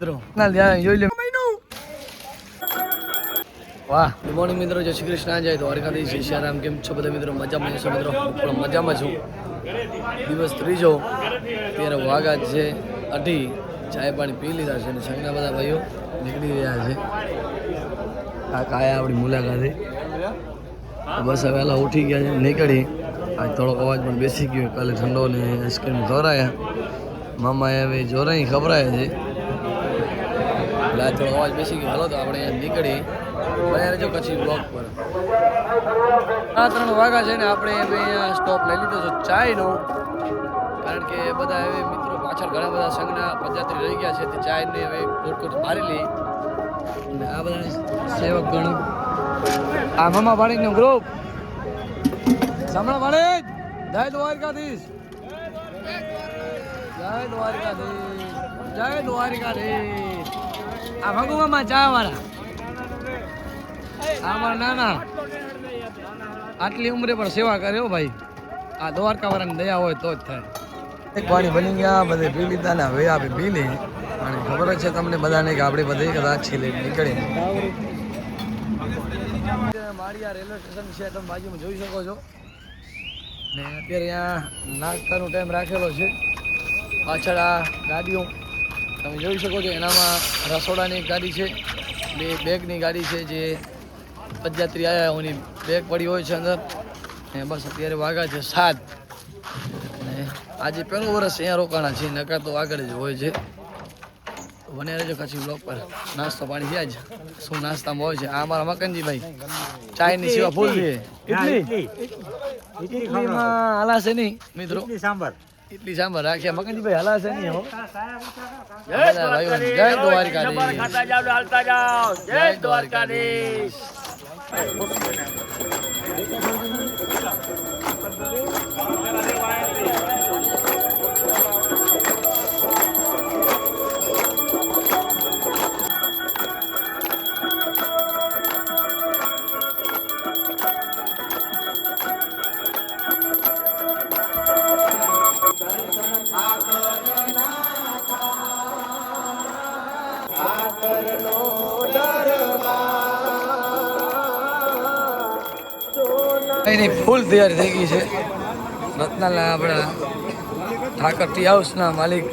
વાહ good morning મિત્રો, જય શ્રી કૃષ્ણ, જય દ્વારકાધીશ, જય શ્રી રામ. કેમ છો બધા મિત્રો? મજામાં છો મિત્રો? પણ મજામાં છું. દિવસ ત્રીજો, અત્યારે વાગા છે 8. ચાય પાણી પી લીધા છે અને સંગના બધા ભાઈઓ નીકળી રહ્યા છે. આ કાયા આપણી મુલાકાતે બસ હવે વહેલા ઉઠી ગયા છે, નીકળી. આજ થોડોક અવાજ પણ બેસી ગયો. કાલે ઠંડો ને આઈસ્ક્રીમ ખવડાયા, મામાએ હવે જોરાઈ ખવડાયા છે એટલે આજ થોડો અવાજ બેસી ગયો. હાલો તો આપણે નીકળી બન્યા રહેજો કચ્છી બ્લોક પર. 3 વાગ્યા છે ને આપણે હવે અહીંયા સ્ટોપ લઈ લીધો છે ચાયનો, કારણ કે બધા હવે મિત્રો પાછળ ઘણા બધા સંઘના પદયાત્રી રહી ગયા છે તે ચાયને હવે કોટ મારી લે. અને આ બધા સેવક ગણ, આ મામા ભાણીકનું ગ્રુપ, સાંભળો ભાણીક, જય દ્વારકાધીશ, જય દ્વારકાધીશ, જય દ્વારકાધીશ. આ ભગુ મામા ચા વાળા, અમારા નાના આટલી ઉંમરે પણ સેવા કરે હો ભાઈ. આ દ્વારકા વાળાની દયા હોય તો જ થાય. એક પાણી બની ગયા, બધે પી લીધા ને હવે આપણે પી લઈએ. અને ખબર જ છે તમને બધાને કે આપણે બધે કદાચ છેલ્લે નીકળી. માળિયા રેલવે સ્ટેશન છે, તમે બાજુમાં જોઈ શકો છો. ને અત્યારે અહીંયા નાસ્તાનો ટાઈમ રાખેલો છે. પાછળ આ ગાડીઓ તમે જોઈ શકો છો, એનામાં રસોડાની એક ગાડી છે, 2 બેગની ગાડી છે, જે પદયાત્રી આવ્યા એની બેગ પડી હોય છે અંદર. ને બસ અત્યારે વાગ્યા છે 7. અને આજે પહેલું વર્ષ અહીંયા રોકાણા છે, નકર તો આગળ જ હોય છે. બને રહેજો કચ્છી બ્લોક પર. નાસ્તો પાણી થયા જ, શું નાસ્તામાં હોય છે? આ અમારા મકનજીભાઈ ચાયની સેવા ફૂલ છે. ઇડલીમાં હલાશે નહીં મિત્રો, ઇડલી સાંભર રાખ્યા મકનજીભાઈ, હલાશે નહીં. જય દ્વારકાધીશ, જય દ્વારકાધીશ. એની ફૂલ તૈયારી થઈ ગઈ છે. રત્નાલા આપણા ઠાકર ટી હાઉસના માલિક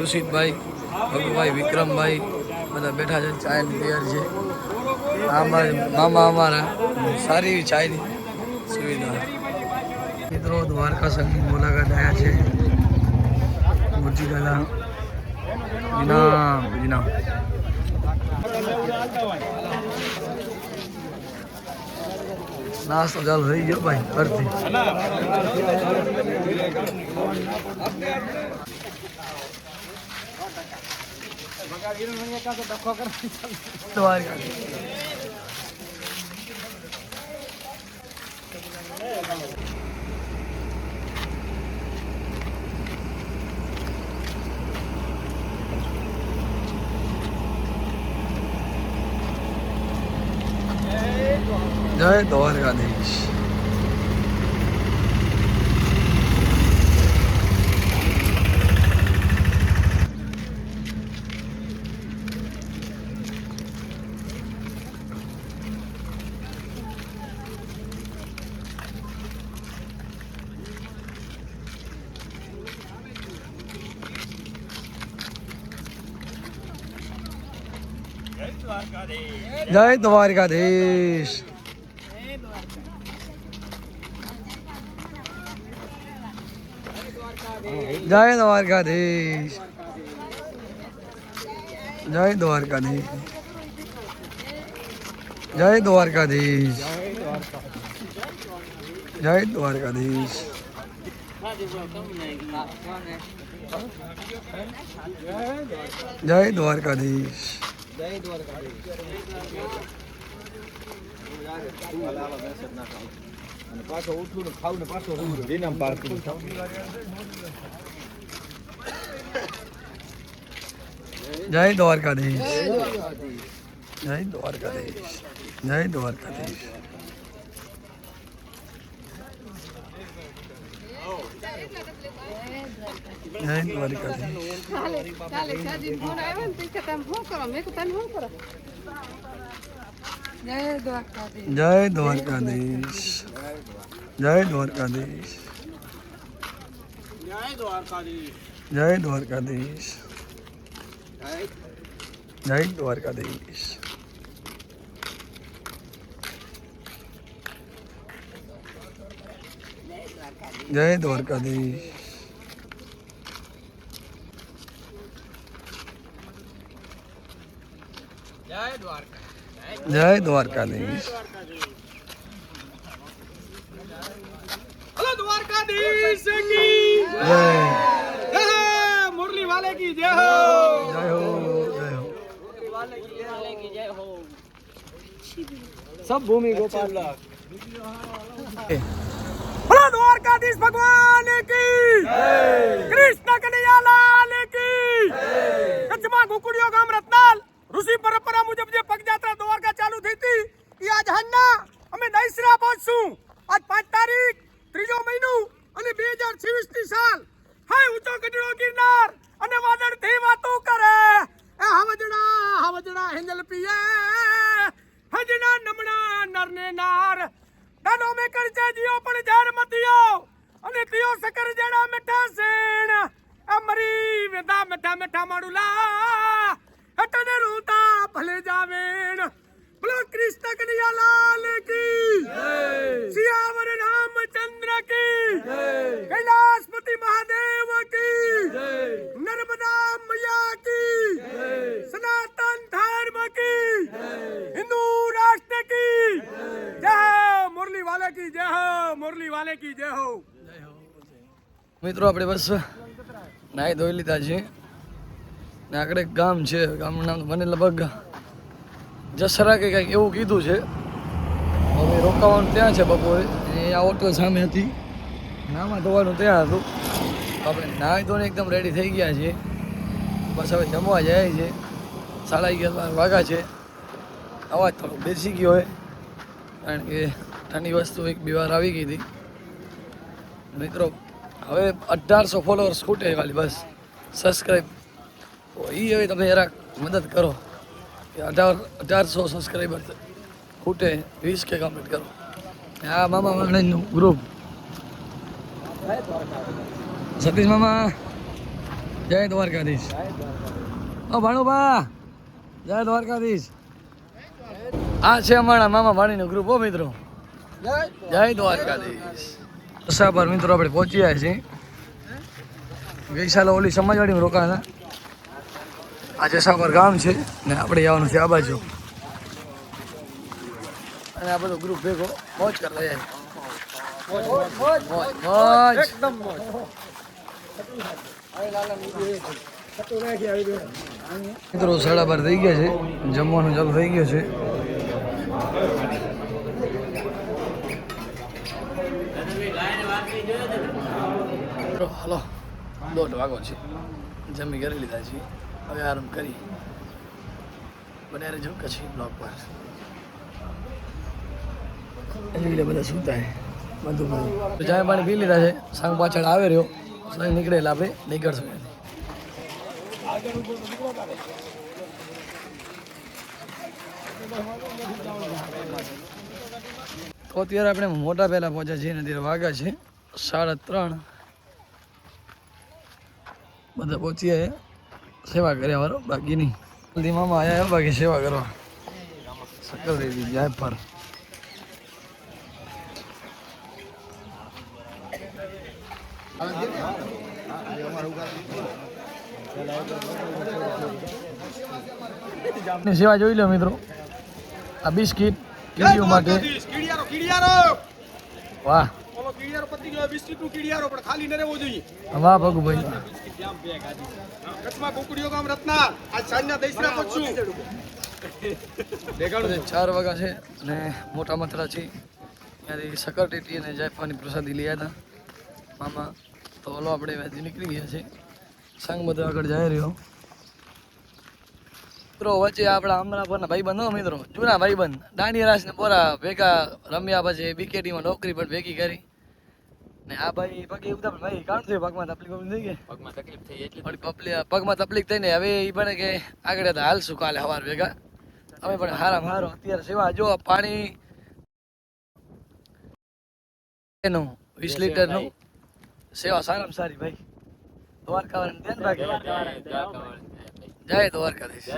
ઋષિતભાઈ, ભગુભાઈ, વિક્રમભાઈ બધા બેઠા છે. ચાયની તૈયારી છે. મામા અમારા સારી એવી ચાયની સુવિધા. મિત્રો દ્વારકા સંઘની મુલાકાત આવ્યા છે. મુરજીગાલા ઇનામ નાસ્તો ચાલુ થઈ ગયો ભાઈ ફરતી. જય દ્વારકાધીશ. જય દ્વારકાધીશ. જય દ્વારકાધીશ, જય દ્વારકાધીશ, જય દ્વારકાધીશ, જય દ્વારકાધીશ. જય દ્વારકાધીશ. પાછો ઉઠું ને ખાવું ને પાછો વિનામ પાડતું. જય દ્વારકાધીશ, જય દ્વારકાધીશ, જય દ્વારકાધીશ. જય દ્વારકાધીશ. જય દ્વારકાધીશ. જય દ્વારકાધીશ. જય દ્વારકાધીશ. જય દ્વારકાધીશ. જય દ્વારકાધીશ. જય દ્વારકાધીશ. દ્વારકાધીશ કી જય જય, મુરલી વાલે કી જય હો. જય હો. જય હો. सब भूमि गोपाल बोलो द्वारकाधीश भगवान की कृष्ण कन्हैया लाल की કચ્છમાં ગુકુડિયો ગામ રત્નાલ ઋષિ પરંપરા મુજબ જે પગયાત્રા દ્વારકા ચાલુ થઈ હતી એ આજ હાલના અમે દહીસરા પહોંચશું. આજ 5 તારીખ 3જો મહિનો અને 2026 ની સાલ. હાય ઊંચો ગઢડો ગિરનાર અને વાદળ થી વાતો કરે એ હવજણા હિંદલ પીએ હજના નમણા નરને નાર દાનો મે કરજે જીઓ પણ જાર મતિયો અને તિયો સકર જેડા મીઠા સેણ અમરી વેદા મીઠા મીઠા માડુલા હટને રૂતા ભલે જાવેણ. બોલો કૃષ્ણ કનૈયા લાલ કી સિયાવર રામચંદ્ર કી कैलाशपति महादेव की नर्मदा मैया की सनातन धर्म की हिंदू राष्ट्र की जय हो. मुरली वाले की जय हो. मुरली वाले की जय हो. મિત્રો આપણે બસ નાહી ધોઈ લીધા છે ને આગળ એક ગામ છે. ગામનું નામ મને લગભગ જસરા કે કંઈક એવું કીધું છે. હવે રોકાવાનું ત્યાં છે બપોરે. એ આ હોટલ સામે હતી. નામાં ધોવાનું ત્યાં હતું. આપણે નાહી ધોઈને એકદમ રેડી થઈ ગયા છીએ. બસ હવે જમવા જાય છે. 11:30 વાગ્યા છે. અવાજ થોડો બેસી ગયો હોય કારણ કે ઠંડી વસ્તુ 1-2 વાર આવી ગઈ હતી. મિત્રો હવે 1800 ફોલોઅર્સ ખૂટે ખાલી બસ. સબસ્ક્રાઈબ એ હવે તમે જરાક મદદ કરો કે 1800 સબસ્ક્રાઈબર ખૂટે. 20K કમ્પ્લીટ કરો. આ મામા વાણંદનું ગ્રુપ. સતીશ મામા જય દ્વારકાધીશ. ઓ ભાણુભા જય દ્વારકાધીશ. આ છે અમારા મામા ભાણીનું ગ્રુપ. હો મિત્રો જય દ્વારકાધીશ. રસ્તા પર મિત્રો આપણે પહોંચી ગયા છીએ. ગઈ સાલે ઓલી સમાજવાડીમાં રોકાણા હતા. આ જસાપર ગામ છે ને આપણે જવાનું છે આ બાજુ. અને આ બધો ગ્રુપ ભેગો મોજ કરતા જાય. મોજ એકદમ મોજ. મિત્રો 12:30 થઈ ગયા છે. જમવાનું ચાલુ થઈ ગયું છે. હલો 1:30 વાગો છે. જમી કરી લીધા છીએ. હવે આરામ કરી બનારે જો કચ્છી બ્લોક પર એટલે બધા સુતા બધું ચાય પાણી પી લીધા છે. સાંગ પાછળ આવે રહ્યો નીકળેલા આપણે નીકળશું. તો અત્યારે આપણે મોટા પહેલા પહોંચ્યા છીએ. અત્યારે વાગ્યા છે 3:30. બધા પહોંચીએ સેવા કર્યા વાળો બાકી નહીં. જલ્દી મામા આવ્યા બાકી સેવા કરવા. સકલ દેવી જાય પર સેવા જોઈ લો મિત્રો. આ બિસ્કિટ કીડીઓ માટે. વાહ વાહ ભગુભાઈ. કચ્છમાં કુકડીઓ ગામ રત્નાલ આજ સાંજના દહીસરા પહોંચશું. 4 વાગ્યા છે અને મોટા મથરા છે ત્યાંથી સકરટેટી અને જાયફાની પ્રસાદી લઈ આવ્યા હતા મામા. તો ઓલો આપણે ત્યાંથી નીકળી ગયા છે. સંગ બધો આગળ જઈ રહ્યો. મિત્રો વચ્ચે આપણા અમરાપરના ભાઈબંધ હો મિત્રો, જૂના ભાઈબંધ દાંડિયા રાસ ને બોરા ભેગા રમ્યા. પછી બીકેટીમાં નોકરી પણ ભેગી કરી. ને આ ભાઈ પગે એવું થાય ભાઈ કામ થયું પગમાં તકલીફ થઈ ગઈ પગમાં તકલીફ થઈ એટલે પગમાં તકલીફ થઈ ને હવે એ પણ કે આગળ હતા હાલશું કાલે સવાર ભેગા અમે પણ હારા હારો અત્યારે સેવા જો પાણી એનું 20 લીટરનું સેવા સારામાં સારી ભાઈ દ્વારકાવાળાને ધ્યાન રાખે જય દ્વારકાધીશ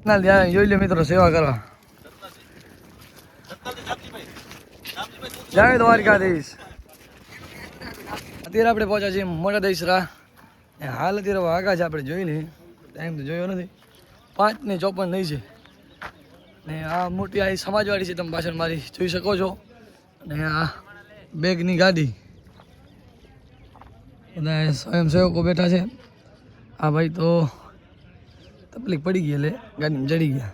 ના ધ્યાન જોઈ લે મિત્રો સેવા કરવા જય દ્વારકાધીશ અત્યારે આપણે પહોંચ્યા છીએ મોટા દહીસરા હાલ અત્યારે વાગા છે આપણે જોઈ લઈએ ટાઈમ તો જોયો નથી 5:54 નહીં છે ને આ મોટી આ સમાજવાડી છે તમે પાછળ મારી જોઈ શકો છો અને આ બેગની ગાડી બધા સ્વયંસેવકો બેઠા છે આ ભાઈ તો તકલીફ પડી ગઈ એટલે ગાડીમાં ચડી ગયા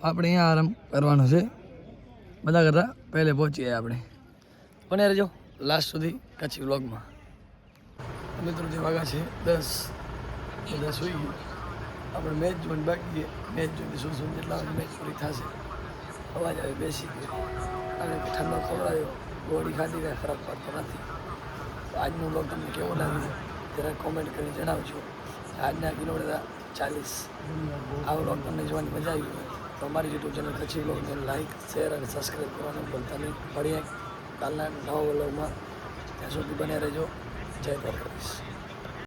આપણે અહીંયા આરામ કરવાનો છે બધા કરતાં પહેલે પહોંચી ગયા આપણે બને રહેજો લાસ્ટ સુધી કચ્છી વ્લોગમાં મિત્રો જે વાગા છે 10 બધા સુઈ ગયું આપણે મેચ જોઈને બાકી છે મેચ જોઈને શું જેટલા મેચ પૂરી થશે અવાજ આવે બેસી ગયો અને ઠંડો ખવડાવ્યો ગોળી ખાધી કાંઈ ફરક પડતો નથી આજનો વ્લોગ તમને કેવો લાગ્યો જરા કોમેન્ટ કરી જણાવજો આજના કિલોમીટર 40 આ વ્લોગ તમને જોવાની મજા આવી હોય તો અમારી યુટ્યુબ ચેનલ કચ્છી વ્લોગને લાઈક શેર અને સબસ્ક્રાઈબ કરવાનું ભૂલતા નહીં મળીએ કાલના નવા વ્લોગમાં ત્યાં સુધી બને રહેજો જય દ્વારકાધીશ